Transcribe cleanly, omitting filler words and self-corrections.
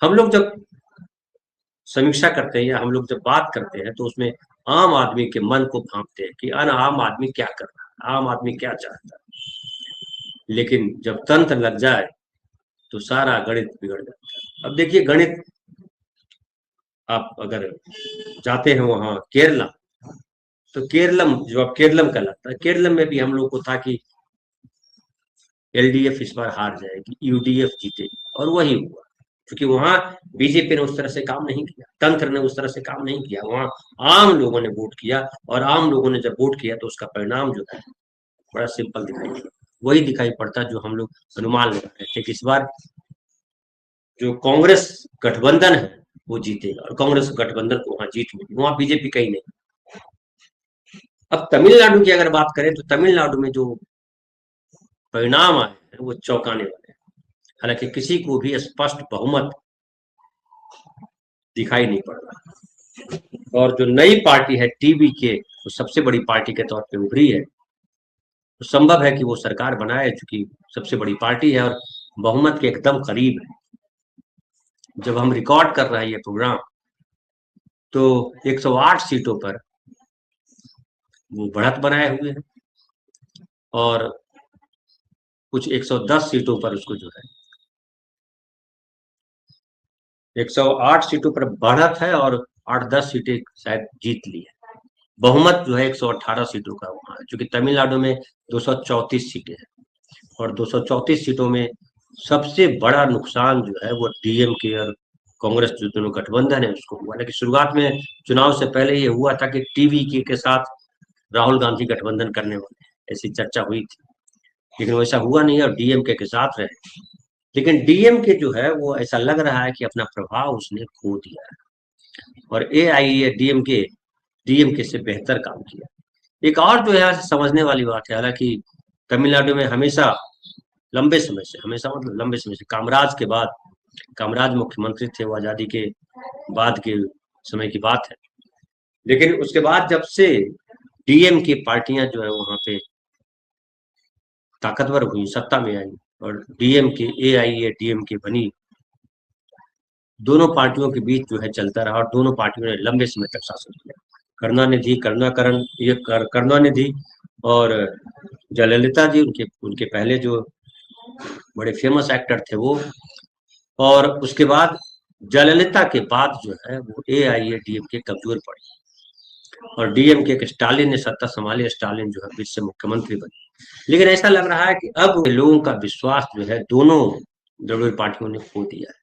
हम लोग जब समीक्षा करते हैं या हम लोग जब बात करते हैं तो उसमें आम आदमी के मन को भांपते हैं कि आम आदमी क्या कर रहा है, आम आदमी क्या चाहता है। लेकिन जब तंत्र लग जाए तो सारा गणित बिगड़ जाता है। अब देखिए गणित, आप अगर जाते हैं वहां केरला, तो केरलम, जो अब केरलम कहलाता है, केरलम में भी हम लोग को था कि एलडीएफ इस बार हार जाएगी, यूडीएफ जीतेगी, और वही हुआ। क्योंकि वहां बीजेपी ने उस तरह से काम नहीं किया, तंत्र ने उस तरह से काम नहीं किया, वहां आम लोगों ने वोट किया, और आम लोगों ने जब वोट किया तो उसका परिणाम जो है बड़ा सिंपल दिखाई पड़ा। वही दिखाई पड़ता जो हम लोग अनुमान लगा रहे थे कि इस बार जो कांग्रेस गठबंधन है वो जीतेगा, और कांग्रेस गठबंधन को वहां जीत मिली, वहां बीजेपी कहीं नहीं। अब तमिलनाडु की अगर बात करें तो तमिलनाडु में जो परिणाम आए हैं वो चौंकाने वाले हैं। हालांकि किसी को भी स्पष्ट बहुमत दिखाई नहीं पड़ रहा, और जो नई पार्टी है टीवी के, वो सबसे बड़ी पार्टी के तौर पे उभरी है, तो संभव है कि वो सरकार बनाए, चूंकि सबसे बड़ी पार्टी है और बहुमत के एकदम करीब है। जब हम रिकॉर्ड कर रहे हैं ये प्रोग्राम, तो 108 सीटों पर वो बढ़त बनाए हुए हैं, और कुछ 110 सीटों पर उसको जो है 108 सीटों पर बढ़त है, और 8-10 सीटें शायद जीत ली है। बहुमत जो है 118 सीटों का वहां है, क्योंकि तमिलनाडु में 234 सीटें हैं, और 234 सीटों में सबसे बड़ा नुकसान जो है वो डीएमके और कांग्रेस जो दोनों गठबंधन है उसको हुआ। लेकिन शुरुआत में चुनाव से पहले ये हुआ था कि टीवी के साथ राहुल गांधी गठबंधन करने वाले हैं, ऐसी चर्चा हुई थी, लेकिन वैसा हुआ नहीं और डीएमके के साथ रहे। लेकिन डीएमके जो है वो ऐसा लग रहा है कि अपना प्रभाव उसने खो दिया है, और ए डीएमके डीएमके से बेहतर काम किया। एक और जो है यहाँ से समझने वाली बात है, हालांकि तमिलनाडु में हमेशा लंबे समय से, हमेशा मतलब लंबे समय से, कामराज के बाद, कामराज मुख्यमंत्री थे वो आजादी के बाद के समय की बात है, लेकिन उसके बाद जब से डीएम की पार्टियां जो है वहां पे ताकतवर हुई, सत्ता में आई, और डीएम के डीएम के बनी, दोनों पार्टियों के बीच जो है चलता रहा, और दोनों पार्टियों ने लंबे समय तक शासन किया। करुणानिधि, करुणाकरण, ये करुणानिधि और जयललिता जी, उनके उनके पहले जो बड़े फेमस एक्टर थे वो, और उसके बाद जयललिता के बाद जो है वो एआईएडीएमके कमजोर पड़ी, और डीएमके के स्टालिन ने सत्ता संभाली, स्टालिन जो है फिर से मुख्यमंत्री बने। लेकिन ऐसा लग रहा है कि अब लोगों का विश्वास जो है दोनों द्रविड़ पार्टियों ने खो दिया है।